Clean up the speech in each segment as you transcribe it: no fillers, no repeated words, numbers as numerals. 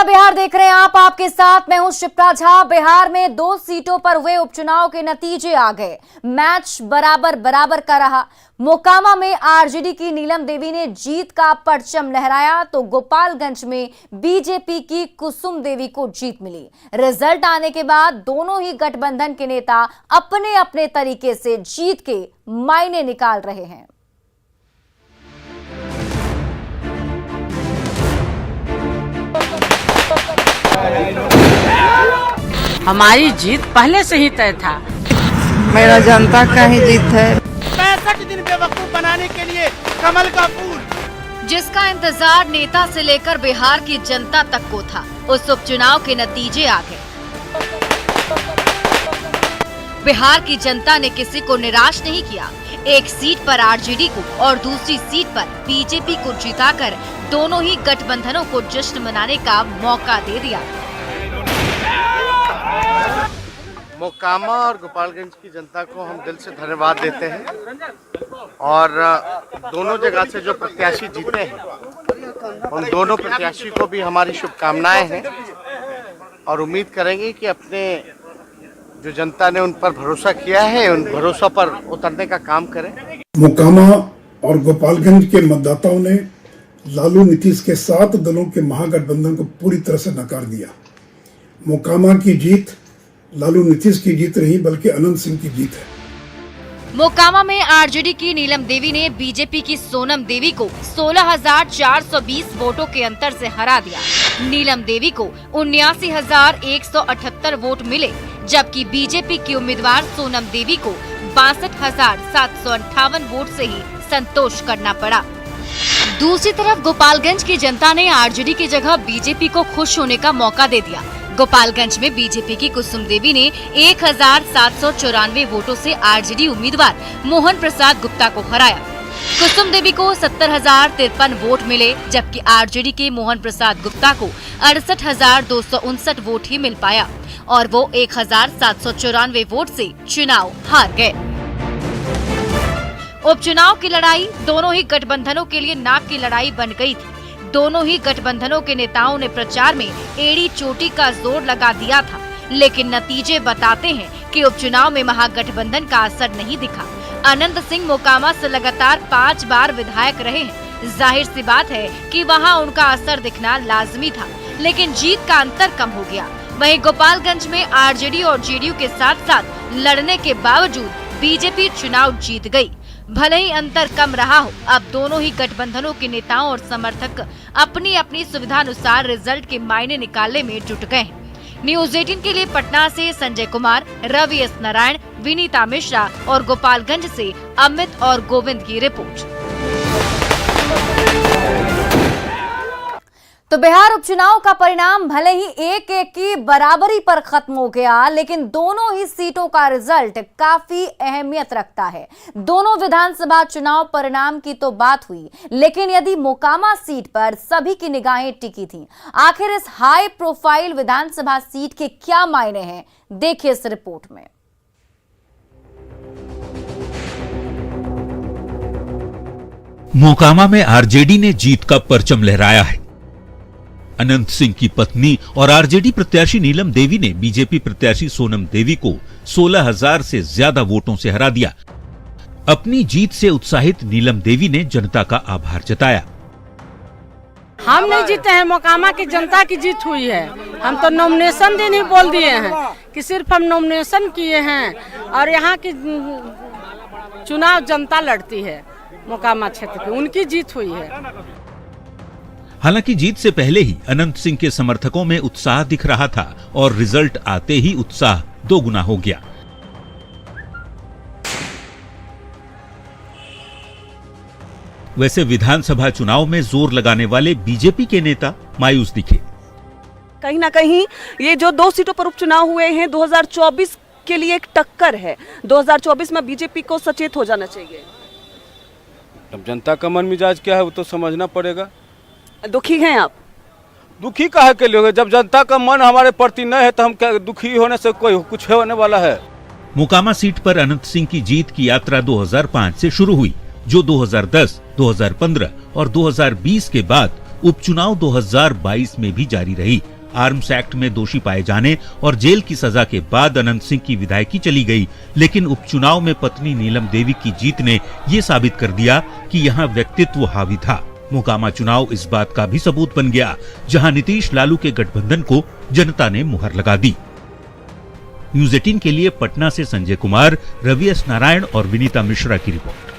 बिहार देख रहे हैं आप, आपके साथ मैं हूं शिप्रा झा। बिहार में 2 सीटों पर हुए उपचुनाव के नतीजे आ गए। मैच बराबर का रहा। मोकामा में आरजेडी की नीलम देवी ने जीत का परचम लहराया तो गोपालगंज में बीजेपी की कुसुम देवी को जीत मिली। रिजल्ट आने के बाद दोनों ही गठबंधन के नेता अपने अपने तरीके से जीत के मायने निकाल रहे हैं। हमारी जीत पहले से ही तय था। मेरा जनता का ही जीत है। 65 दिन बेवकूफ बनाने के लिए कमल का फूल, जिसका इंतजार नेता से लेकर बिहार की जनता तक को था, उस उपचुनाव के नतीजे आ गए। बिहार की जनता ने किसी को निराश नहीं किया। एक सीट पर आरजेडी को और दूसरी सीट पर बीजेपी को जिताकर दोनों ही गठबंधनों को जश्न मनाने का मौका दे दिया। मोकामा और गोपालगंज की जनता को हम दिल से धन्यवाद देते हैं और दोनों जगह से जो प्रत्याशी जीते हैं उन दोनों प्रत्याशी को भी हमारी शुभकामनाएं हैं और उम्मीद करेंगे कि अपने जो जनता ने उन पर भरोसा किया है उन भरोसा पर उतरने का काम करें। मोकामा और गोपालगंज के मतदाताओं ने लालू नीतीश के 7 दलों के महागठबंधन को पूरी तरह से नकार दिया। मोकामा की जीत लालू नीतीश की जीत नहीं बल्कि अनंत सिंह की जीत है। मोकामा में आरजेडी की नीलम देवी ने बीजेपी की सोनम देवी को 16,420 वोटों के अंतर से हरा दिया। नीलम देवी को 79,178 वोट मिले, जबकि बीजेपी की उम्मीदवार सोनम देवी को 62,758 वोट से ही संतोष करना पड़ा। दूसरी तरफ गोपालगंज की जनता ने आरजेडी की जगह बीजेपी को खुश होने का मौका दे दिया। गोपालगंज में बीजेपी की कुसुम देवी ने 1,794 वोटों से आरजेडी उम्मीदवार मोहन प्रसाद गुप्ता को हराया। कुसुम देवी को 70,053 वोट मिले, जबकि आरजेडी के मोहन प्रसाद गुप्ता को 68,259 वोट ही मिल पाया और वो 1,794 वोट से चुनाव हार गए। उपचुनाव की लड़ाई दोनों ही गठबंधनों के लिए नाक की लड़ाई बन गई थी। दोनों ही गठबंधनों के नेताओं ने प्रचार में एड़ी चोटी का जोर लगा दिया था, लेकिन नतीजे बताते हैं कि उपचुनाव में महागठबंधन का असर नहीं दिखा। अनंत सिंह मोकामा से लगातार 5 बार विधायक रहे हैं। जाहिर सी बात है कि वहां उनका असर दिखना लाजमी था, लेकिन जीत का अंतर कम हो गया। वहीं गोपालगंज में आरजेडी और जेडीयू के साथ साथ लड़ने के बावजूद बीजेपी चुनाव जीत गई। भले ही अंतर कम रहा हो, अब दोनों ही गठबंधनों के नेताओं और समर्थक अपनी अपनी सुविधा अनुसार रिजल्ट के मायने निकालने में जुट गए हैं। न्यूज 18 के लिए पटना से संजय कुमार, रवि एस नारायण, विनीता मिश्रा और गोपालगंज से अमित और गोविंद की रिपोर्ट। तो बिहार उपचुनाव का परिणाम भले ही 1-1 की बराबरी पर खत्म हो गया, लेकिन दोनों ही सीटों का रिजल्ट काफी अहमियत रखता है। दोनों विधानसभा चुनाव परिणाम की तो बात हुई, लेकिन यदि मोकामा सीट पर सभी की निगाहें टिकी थीं, आखिर इस हाई प्रोफाइल विधानसभा सीट के क्या मायने हैं, देखिए इस रिपोर्ट में। मोकामा में आरजेडी ने जीत का परचम लहराया है। अनंत सिंह की पत्नी और आरजेडी प्रत्याशी नीलम देवी ने बीजेपी प्रत्याशी सोनम देवी को 16,000 से ज्यादा वोटों से हरा दिया। अपनी जीत से उत्साहित नीलम देवी ने जनता का आभार जताया। हम नहीं जीते हैं, मोकामा की जनता की जीत हुई है। हम तो नॉमिनेशन दिन ही बोल दिए हैं कि सिर्फ हम नॉमिनेशन किए हैं और यहाँ की चुनाव जनता लड़ती है। मोकामा क्षेत्र की उनकी जीत हुई है। हालांकि जीत से पहले ही अनंत सिंह के समर्थकों में उत्साह दिख रहा था और रिजल्ट आते ही उत्साह 2 गुना हो गया। वैसे विधानसभा चुनाव में जोर लगाने वाले बीजेपी के नेता मायूस दिखे। कहीं ना कहीं ये जो 2 सीटों पर उपचुनाव हुए हैं 2024 के लिए एक टक्कर है। 2024 में बीजेपी को सचेत हो जाना चाहिए। अब जनता का मन मिजाज क्या है वो तो समझना पड़ेगा। दुखी हैं आप? दुखी काहे के लिए? जब जनता का मन हमारे प्रति न है तो हम क्या दुखी होने से कोई कुछ होने वाला है? मोकामा सीट पर अनंत सिंह की जीत की यात्रा 2005 से शुरू हुई, जो 2010, 2015 और 2020 के बाद उपचुनाव 2022 में भी जारी रही। आर्म्स एक्ट में दोषी पाए जाने और जेल की सजा के बाद अनंत सिंह की विधायकी चली गई, लेकिन उपचुनाव में पत्नी नीलम देवी की जीत ने ये साबित कर दिया कि यहाँ व्यक्तित्व हावी था। मोकामा चुनाव इस बात का भी सबूत बन गया, जहां नीतीश लालू के गठबंधन को जनता ने मुहर लगा दी। न्यूज़ 18 के लिए पटना से संजय कुमार, रवि एस नारायण और विनीता मिश्रा की रिपोर्ट।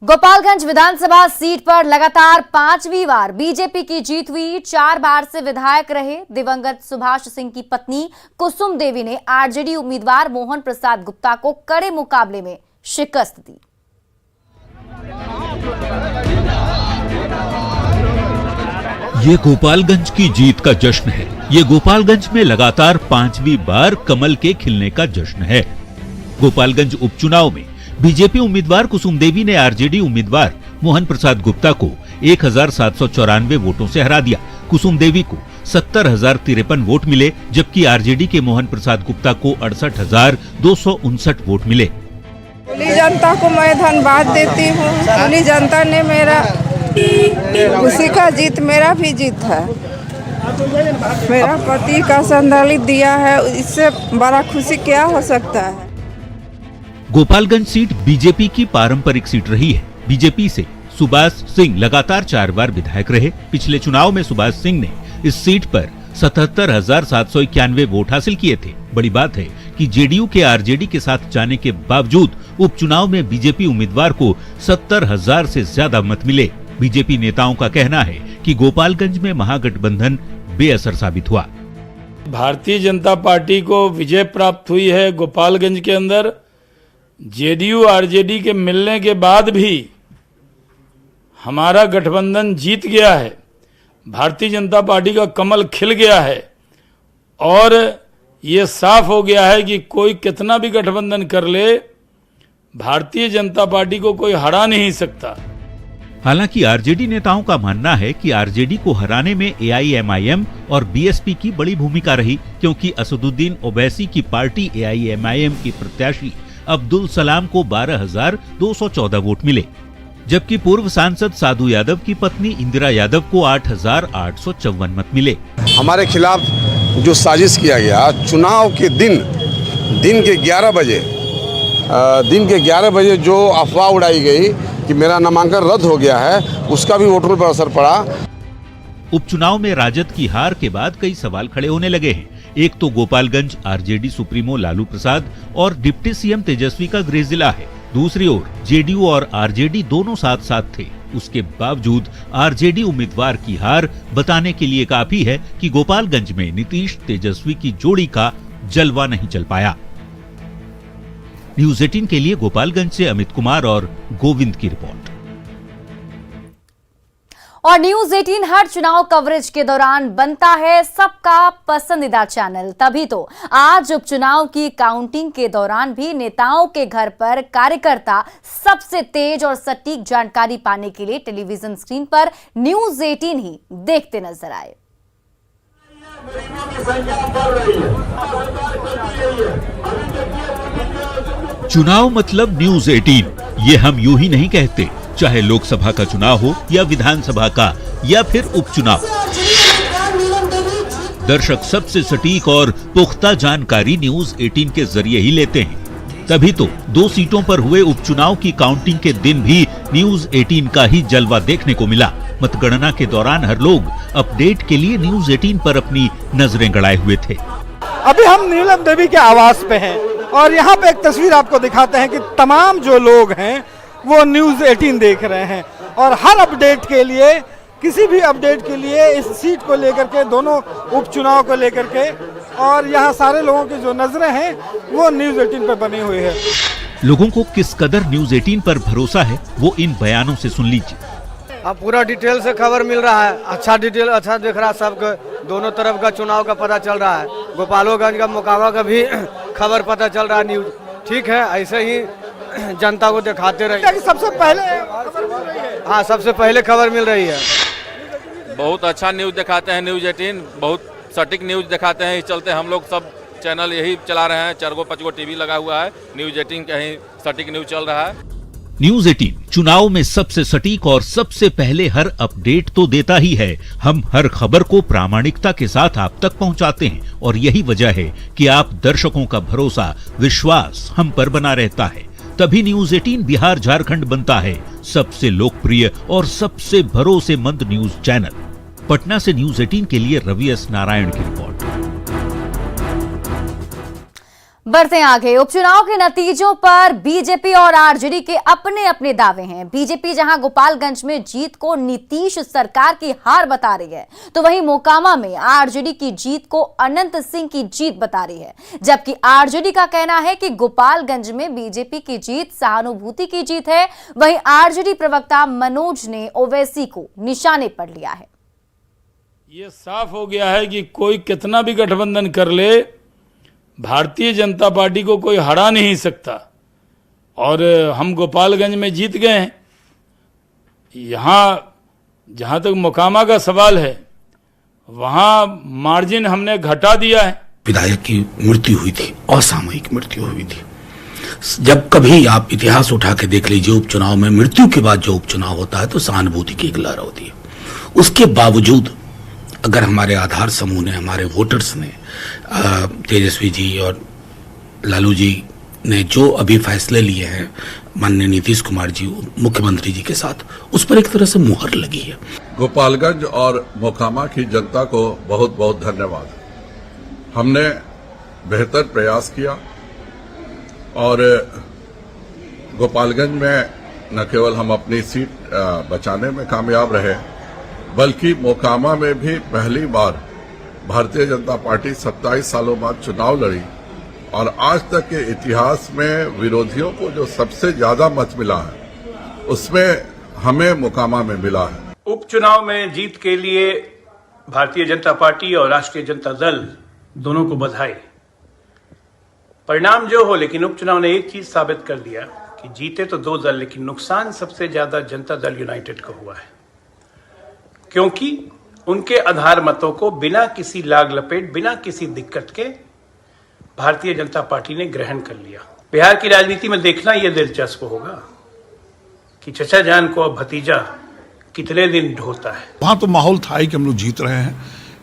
गोपालगंज विधानसभा सीट पर लगातार 5वीं बार बीजेपी की जीत हुई। 4 बार से विधायक रहे दिवंगत सुभाष सिंह की पत्नी कुसुम देवी ने आरजेडी उम्मीदवार मोहन प्रसाद गुप्ता को कड़े मुकाबले में शिकस्त दी। ये गोपालगंज की जीत का जश्न है। ये गोपालगंज में लगातार 5वीं बार कमल के खिलने का जश्न है। गोपालगंज उपचुनाव में बीजेपी उम्मीदवार कुसुम देवी ने आरजेडी उम्मीदवार मोहन प्रसाद गुप्ता को 1794 वोटों से हरा दिया। कुसुम देवी को 70,053 वोट मिले, जबकि आरजेडी के मोहन प्रसाद गुप्ता को 68,259 वोट मिले। पूरी जनता को मैं धन्यवाद देती हूँ। पूरी जनता ने मेरा उसी का जीत मेरा भी जीत है। मेरा पति का संदर्भ दिया है, इससे बड़ा खुशी क्या हो सकता है। गोपालगंज सीट बीजेपी की पारंपरिक सीट रही है। बीजेपी से सुभाष सिंह लगातार 4 बार विधायक रहे। पिछले चुनाव में सुभाष सिंह ने इस सीट पर 77,791 वोट हासिल किए थे। बड़ी बात है कि जेडीयू के आरजेडी के साथ जाने के बावजूद उपचुनाव में बीजेपी उम्मीदवार को 70,000 से ज्यादा मत मिले। बीजेपी नेताओं का कहना है कि गोपालगंज में महागठबंधन बेअसर साबित हुआ। भारतीय जनता पार्टी को विजय प्राप्त हुई है। गोपालगंज के अंदर जेडीयू आरजेडी के मिलने के बाद भी हमारा गठबंधन जीत गया है। भारतीय जनता पार्टी का कमल खिल गया है और ये साफ हो गया है कि कोई कितना भी गठबंधन कर ले, भारतीय जनता पार्टी को कोई हरा नहीं सकता। हालांकि आरजेडी नेताओं का मानना है कि आरजेडी को हराने में एआईएमआईएम और बीएसपी की बड़ी भूमिका रही, क्योंकि असदुद्दीन ओवैसी की पार्टी एआईएमआईएम की प्रत्याशी अब्दुल सलाम को 12,214 वोट मिले, जबकि पूर्व सांसद साधु यादव की पत्नी इंदिरा यादव को 8,854 मत मिले। हमारे खिलाफ जो साजिश किया गया, चुनाव के दिन के 11 बजे जो अफवाह उड़ाई गई कि मेरा नामांकन रद्द हो गया है, उसका भी वोटरों पर असर पड़ा। उपचुनाव में राजद की हार के बाद कई सवाल खड़े होने लगे हैं। एक तो गोपालगंज आरजेडी सुप्रीमो लालू प्रसाद और डिप्टी सीएम तेजस्वी का गृह जिला है। दूसरी ओर जेडीयू और आरजेडी दोनों साथ साथ थे। उसके बावजूद आरजेडी उम्मीदवार की हार बताने के लिए काफी है कि गोपालगंज में नीतीश तेजस्वी की जोड़ी का जलवा नहीं चल पाया। न्यूज़ 18 के लिए गोपालगंज से अमित कुमार और गोविंद की रिपोर्ट। और न्यूज़ 18 हर चुनाव कवरेज के दौरान बनता है सबका पसंदीदा चैनल। तभी तो आज उपचुनाव की काउंटिंग के दौरान भी नेताओं के घर पर कार्यकर्ता सबसे तेज और सटीक जानकारी पाने के लिए टेलीविजन स्क्रीन पर न्यूज़ 18 ही देखते नजर आए। चुनाव मतलब न्यूज़ 18, ये हम यूं ही नहीं कहते। चाहे लोकसभा का चुनाव हो या विधानसभा का या फिर उपचुनाव, दर्शक सबसे सटीक और पुख्ता जानकारी न्यूज़ 18 के जरिए ही लेते हैं। तभी तो 2 सीटों पर हुए उपचुनाव की काउंटिंग के दिन भी न्यूज़ 18 का ही जलवा देखने को मिला। मतगणना के दौरान हर लोग अपडेट के लिए न्यूज़ 18 पर अपनी नजरें गड़ाए हुए थे। अभी हम नीलम देवी के आवास पे हैं और यहाँ पे एक तस्वीर आपको दिखाते हैं कि तमाम जो लोग हैं वो न्यूज़ 18 देख रहे हैं और हर अपडेट के लिए, किसी भी अपडेट के लिए इस सीट को लेकर के, दोनों उपचुनाव को लेकर के, और यहाँ सारे लोगों की जो नजरें हैं वो न्यूज़ 18 पर बनी हुई है। लोगों को किस कदर न्यूज़ 18 पर भरोसा है वो इन बयानों से सुन लीजिए। अब पूरा डिटेल से खबर मिल रहा है, अच्छा डिटेल अच्छा दिख रहा है, सबको दोनों तरफ का चुनाव का पता चल रहा है। गोपालगंज का मोकामा का भी खबर पता चल रहा है। न्यूज़ ठीक है, ऐसे ही जनता को दिखाते रहिए। सबसे पहले खबर मिल रही है। हाँ, सबसे पहले खबर मिल रही है। बहुत अच्छा न्यूज़ दिखाते हैं न्यूज़ 18, बहुत सटीक न्यूज़ दिखाते हैं। इस चलते हम लोग सब चैनल यही चला रहे हैं। 4-5 टीवी लगा हुआ है, न्यूज़ 18 का ही सटीक न्यूज़ चल रहा है। न्यूज 18 चुनाव में सबसे सटीक और सबसे पहले हर अपडेट तो देता ही है। हम हर खबर को प्रामाणिकता के साथ आप तक पहुंचाते हैं और यही वजह है कि आप दर्शकों का भरोसा, विश्वास हम पर बना रहता है। तभी न्यूज 18 बिहार झारखंड बनता है सबसे लोकप्रिय और सबसे भरोसेमंद न्यूज चैनल। पटना से न्यूज 18 के लिए रवि एस नारायण की रिपोर्ट। बढ़ते आगे, उपचुनाव के नतीजों पर बीजेपी और आरजेडी के अपने अपने दावे हैं। बीजेपी जहां गोपालगंज में जीत को नीतीश सरकार की हार बता रही है, तो वहीं मोकामा में आरजेडी की जीत को अनंत सिंह की जीत बता रही है। जबकि आरजेडी का कहना है कि गोपालगंज में बीजेपी की जीत सहानुभूति की जीत है। वहीं आरजेडी प्रवक्ता मनोज ने ओवैसी को निशाने पर लिया है। ये साफ हो गया है कि कोई कितना भी गठबंधन कर ले, भारतीय जनता पार्टी को कोई हरा नहीं सकता। और हम गोपालगंज में जीत गए हैं। यहाँ जहाँ तक मोकामा का सवाल है, वहाँ मार्जिन हमने घटा दिया है। विधायक की मृत्यु हुई थी, असामयिक मृत्यु हुई थी। जब कभी आप इतिहास उठा के देख लीजिए, उपचुनाव में मृत्यु के बाद जो उपचुनाव होता है तो सहानुभूति की एक लहर होती है। उसके बावजूद अगर हमारे आधार समूह ने, हमारे वोटर्स ने, तेजस्वी जी और लालू जी ने जो अभी फैसले लिए हैं माननीय नीतीश कुमार जी मुख्यमंत्री जी के साथ, उस पर एक तरह से मुहर लगी है। गोपालगंज और मोकामा की जनता को बहुत बहुत धन्यवाद। हमने बेहतर प्रयास किया और गोपालगंज में न केवल हम अपनी सीट बचाने में कामयाब रहे, बल्कि मोकामा में भी पहली बार भारतीय जनता पार्टी 27 सालों बाद चुनाव लड़ी और आज तक के इतिहास में विरोधियों को जो सबसे ज्यादा मत मिला है, उसमें हमें मोकामा में मिला है। उपचुनाव में जीत के लिए भारतीय जनता पार्टी और राष्ट्रीय जनता दल दोनों को बधाई। परिणाम जो हो, लेकिन उपचुनाव ने एक चीज साबित कर दिया कि जीते तो दो दल, लेकिन नुकसान सबसे ज्यादा जनता दल यूनाइटेड को हुआ है, क्योंकि उनके आधार मतों को बिना किसी लाग लपेट, बिना किसी दिक्कत के भारतीय जनता पार्टी ने ग्रहण कर लिया। बिहार की राजनीति में देखना यह दिलचस्प होगा कि चचा जान को अब भतीजा कितने दिन ढोता है। वहां तो माहौल था ही कि हम लोग जीत रहे हैं,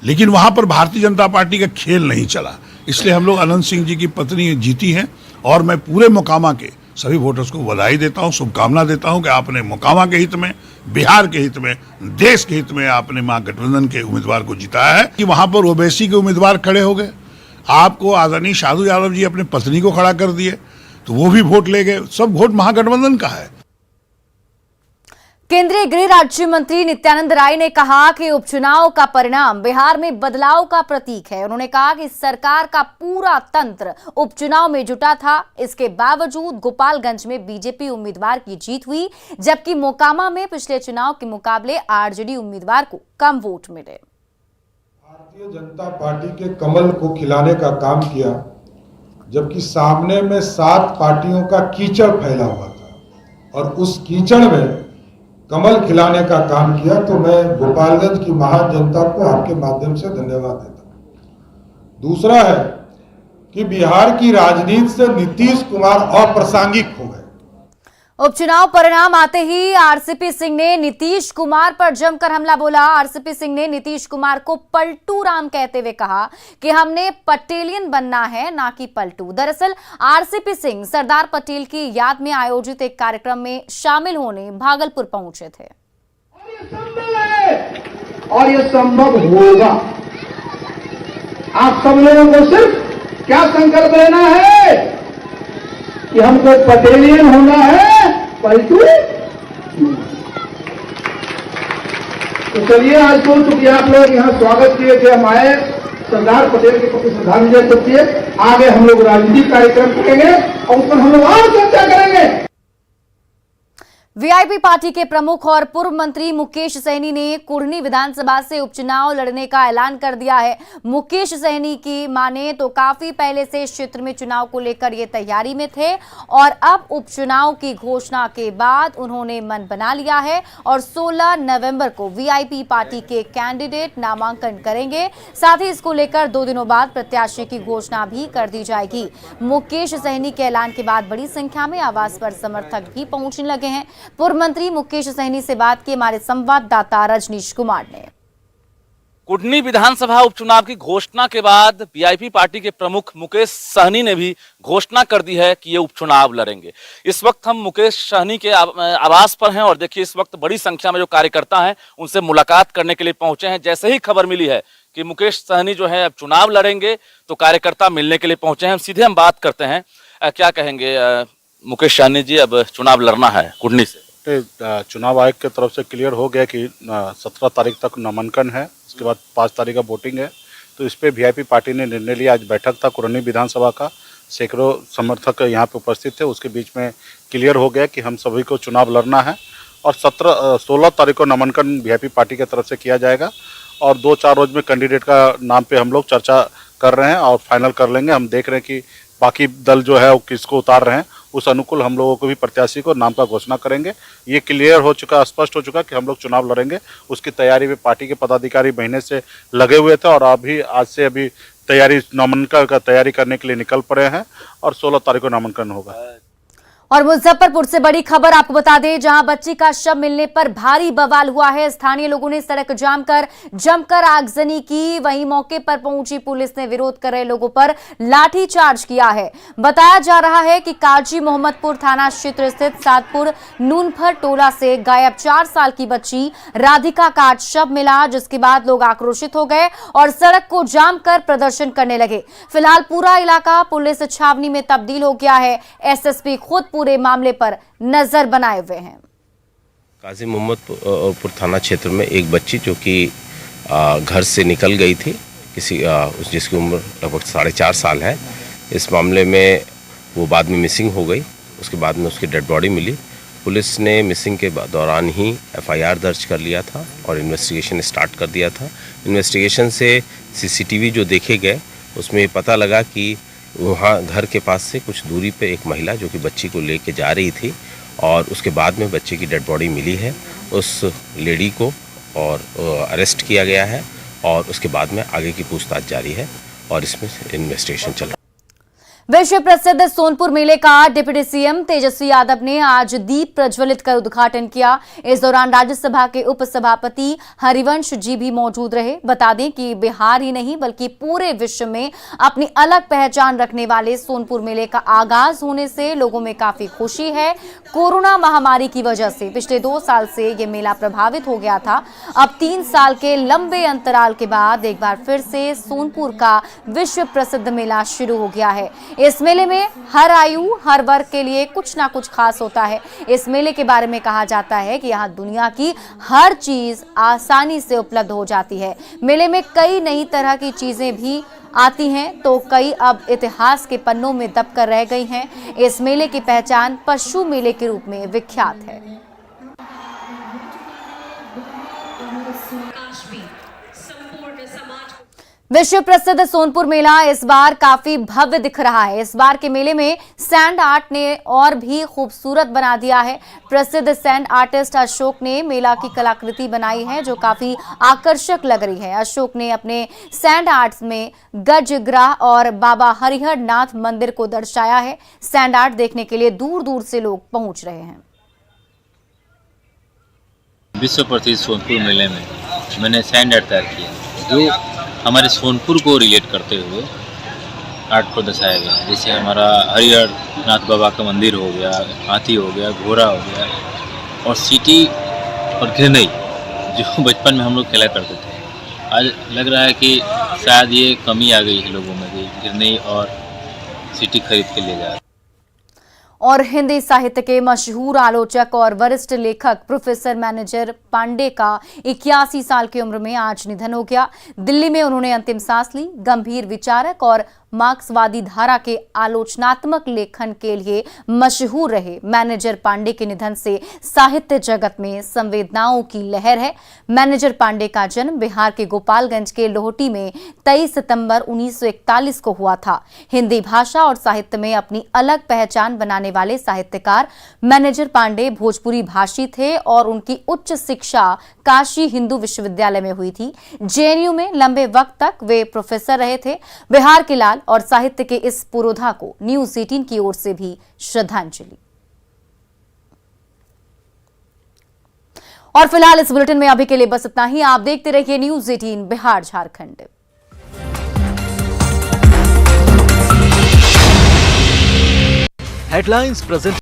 लेकिन वहां पर भारतीय जनता पार्टी का खेल नहीं चला। इसलिए हम लोग अनंत सिंह जी की पत्नी जीती हैं और मैं पूरे मोकामा के सभी वोटर्स को बधाई देता हूं, शुभकामना देता हूं कि आपने मोकामा के हित में, बिहार के हित में, देश के हित में आपने महागठबंधन के उम्मीदवार को जिताया है। कि वहां पर ओवैसी के उम्मीदवार खड़े हो गए, आपको आदरणीय साधु यादव जी अपने पत्नी को खड़ा कर दिए, तो वो भी वोट ले गए। सब वोट महागठबंधन का है। केंद्रीय गृह राज्य मंत्री नित्यानंद राय ने कहा कि उपचुनाव का परिणाम बिहार में बदलाव का प्रतीक है। उन्होंने कहा कि सरकार का पूरा तंत्र उपचुनाव में जुटा था, इसके बावजूद गोपालगंज में बीजेपी उम्मीदवार की जीत हुई, जबकि मोकामा में पिछले चुनाव के मुकाबले आरजेडी उम्मीदवार को कम वोट मिले। भारतीय जनता पार्टी के कमल को खिलाने का काम किया, जबकि सामने में 7 पार्टियों का कीचड़ फैला हुआ था और उस कीचड़ में कमल खिलाने का काम किया। तो मैं गोपालगंज की महान जनता को आपके माध्यम से धन्यवाद देता हूं। दूसरा है कि बिहार की राजनीति से नीतीश कुमार अप्रासंगिक हो गए। उपचुनाव परिणाम आते ही आरसीपी सिंह ने नीतीश कुमार पर जमकर हमला बोला। आरसीपी सिंह ने नीतीश कुमार को पलटू राम कहते हुए कहा कि हमने पटेलियन बनना है, ना कि पलटू। दरअसल आरसीपी सिंह सरदार पटेल की याद में आयोजित एक कार्यक्रम में शामिल होने भागलपुर पहुंचे थे। और ये संभव होगा। आप सब लोगों को सिर्फ क्या संकल्प लेना है कि हमको पटेलियन होना है, पलटू। तो चलिए, आज को चूंकि आप लोग यहाँ स्वागत किए थे, हम आए सरदार पटेल के प्रति श्रद्धांजलि देते हुए आगे हम लोग राजनीतिक कार्यक्रम करेंगे और उस पर हम लोग और चर्चा करेंगे। वीआईपी पार्टी के प्रमुख और पूर्व मंत्री मुकेश सहनी ने कुढ़नी विधानसभा से उपचुनाव लड़ने का ऐलान कर दिया है। मुकेश सहनी की माने तो काफी पहले से इस क्षेत्र में चुनाव को लेकर ये तैयारी में थे और अब उपचुनाव की घोषणा के बाद उन्होंने मन बना लिया है और 16 नवंबर को वीआईपी पार्टी के कैंडिडेट नामांकन करेंगे। साथ ही इसको लेकर 2 दिनों बाद प्रत्याशी की घोषणा भी कर दी जाएगी। मुकेश सहनी के ऐलान के बाद बड़ी संख्या में आवास पर समर्थक भी पहुंचने लगे हैं। पूर्व मंत्री मुकेश सहनी से बात की हमारे संवाददाता रजनीश कुमार ने। कुढ़नी विधानसभा उपचुनाव की घोषणा के बाद वीआईपी पार्टी के प्रमुख मुकेश सहनी ने भी घोषणा कर दी है कि ये उपचुनाव लड़ेंगे। इस वक्त हम मुकेश सहनी के आवास पर हैं और देखिए इस वक्त बड़ी संख्या में जो कार्यकर्ता हैं उनसे मुलाकात करने के लिए पहुंचे हैं। जैसे ही खबर मिली है कि मुकेश सहनी जो है अब चुनाव लड़ेंगे तो कार्यकर्ता मिलने के लिए पहुंचे हैं। सीधे हम बात करते हैं, क्या कहेंगे मुकेश सहनी जी, अब चुनाव लड़ना है कुढ़नी से? चुनाव आयोग की तरफ से क्लियर हो गया कि 17 तारीख तक नामांकन है, उसके बाद 5 तारीख का वोटिंग है। तो इस पे वीआईपी पार्टी ने निर्णय लिया। आज बैठक था कुढ़नी विधानसभा का, सैकड़ों समर्थक यहाँ पे उपस्थित थे। उसके बीच में क्लियर हो गया कि हम सभी को चुनाव लड़ना है और 16 तारीख को नामांकन वीआईपी पार्टी की तरफ से किया जाएगा और 2-4 रोज में कैंडिडेट का नाम पे हम लोग चर्चा कर रहे हैं और फाइनल कर लेंगे। हम देख रहे हैं कि बाकी दल जो है वो किसको उतार रहे हैं, उस अनुकूल हम लोगों को भी प्रत्याशी को नाम का घोषणा करेंगे। ये क्लियर हो चुका, स्पष्ट हो चुका कि हम लोग चुनाव लड़ेंगे। उसकी तैयारी में पार्टी के पदाधिकारी महीने से लगे हुए थे और आज से तैयारी नामांकन का तैयारी करने के लिए निकल पड़े हैं और 16 तारीख को नामांकन होगा। और मुजफ्फरपुर से बड़ी खबर आपको बता दें, जहां बच्ची का शव मिलने पर भारी बवाल हुआ है। स्थानीय लोगों ने सड़क जाम कर जमकर आगजनी की। वहीं मौके पर पहुंची पुलिस ने विरोध कर रहे लोगों पर लाठीचार्ज किया है। बताया जा रहा है कि काजी मोहम्मदपुर थाना क्षेत्र स्थित सातपुर नूनफर टोला से गायब 4 साल की बच्ची राधिका का आज शव मिला, जिसके बाद लोग आक्रोशित हो गए और सड़क को जाम कर प्रदर्शन करने लगे। फिलहाल पूरा इलाका पुलिस छावनी में तब्दील हो गया है। एसएसपी खुद पूरे मामले पर नजर बनाए हुए हैं। काजी मोहम्मदपुर थाना क्षेत्र में एक बच्ची जो कि घर से निकल गई थी, जिसकी उम्र लगभग 4.5 साल है। इस मामले में वो बाद में मिसिंग हो गई। उसके बाद में उसकी डेड बॉडी मिली। पुलिस ने मिसिंग के दौरान ही एफआईआर दर्ज कर लिया था और इन्वेस्टिगेशन स्टार्ट कर दिया था। इन्वेस्टिगेशन से सीसीटीवी जो देखे गए उसमें पता लगा कि वहाँ घर के पास से कुछ दूरी पे एक महिला जो कि बच्ची को लेके जा रही थी और उसके बाद में बच्चे की डेड बॉडी मिली है। उस लेडी को और अरेस्ट किया गया है और उसके बाद में आगे की पूछताछ जारी है और इसमें इन्वेस्टिगेशन चल रहा है। विश्व प्रसिद्ध सोनपुर मेले का डिप्टी सीएम तेजस्वी यादव ने आज दीप प्रज्वलित कर उद्घाटन किया। इस दौरान राज्यसभा के उपसभापति हरिवंश जी भी मौजूद रहे। बता दें कि बिहार ही नहीं बल्कि पूरे विश्व में अपनी अलग पहचान रखने वाले सोनपुर मेले का आगाज होने से लोगों में काफी खुशी है। कोरोना महामारी की वजह से पिछले 2 साल से ये मेला प्रभावित हो गया था। अब 3 साल के लंबे अंतराल के बाद एक बार फिर से सोनपुर का विश्व प्रसिद्ध मेला शुरू हो गया है। इस मेले में हर आयु हर वर्ग के लिए कुछ ना कुछ खास होता है। इस मेले के बारे में कहा जाता है कि यहाँ दुनिया की हर चीज आसानी से उपलब्ध हो जाती है। मेले में कई नई तरह की चीजें भी आती हैं तो कई अब इतिहास के पन्नों में दब कर रह गई हैं। इस मेले की पहचान पशु मेले के रूप में विख्यात है। विश्व प्रसिद्ध सोनपुर मेला इस बार काफी भव्य दिख रहा है। इस बार के मेले में सैंड आर्ट ने और भी खूबसूरत बना दिया है। प्रसिद्ध सैंड आर्टिस्ट अशोक ने मेला की कलाकृति बनाई है जो काफी आकर्षक लग रही है। अशोक ने अपने सैंड आर्ट्स में गजग्राह और बाबा हरिहर नाथ मंदिर को दर्शाया है। सैंड आर्ट देखने के लिए दूर दूर से लोग पहुंच रहे हैं। विश्व प्रसिद्ध सोनपुर मेले में मैंने सैंड आर्ट तैयार किया जो हमारे सोनपुर को रिलेट करते हुए आर्ट को दर्शाया गया है। जैसे हमारा हरिहर नाथ बाबा का मंदिर हो गया, हाथी हो गया, घोड़ा हो गया और सीटी और घिरनई जो बचपन में हम लोग खेला करते थे। आज लग रहा है कि शायद ये कमी आ गई है लोगों में कि घिरनई और सीटी खरीद के ले जा रहे। और हिंदी साहित्य के मशहूर आलोचक और वरिष्ठ लेखक प्रोफेसर मैनेजर पांडे का 81 साल की उम्र में आज निधन हो गया। दिल्ली में उन्होंने अंतिम सांस ली। गंभीर विचारक और मार्क्सवादी धारा के आलोचनात्मक लेखन के लिए मशहूर रहे मैनेजर पांडे के निधन से साहित्य जगत में संवेदनाओं की लहर है। मैनेजर पांडे का जन्म बिहार के गोपालगंज के लोहटी में 23 सितंबर 1941 को हुआ था। हिंदी भाषा और साहित्य में अपनी अलग पहचान बनाने वाले साहित्यकार मैनेजर पांडे भोजपुरी भाषी थे और उनकी उच्च शिक्षा काशी हिंदू विश्वविद्यालय में हुई थी। जेएनयू में लंबे वक्त तक वे प्रोफेसर रहे थे। बिहार के लाल और साहित्य के इस पुरोधा को न्यूज 18 की ओर से भी श्रद्धांजलि। और फिलहाल इस बुलेटिन में अभी के लिए बस इतना ही। आप देखते रहिए news 18 Bihar Jharkhand. Headlines present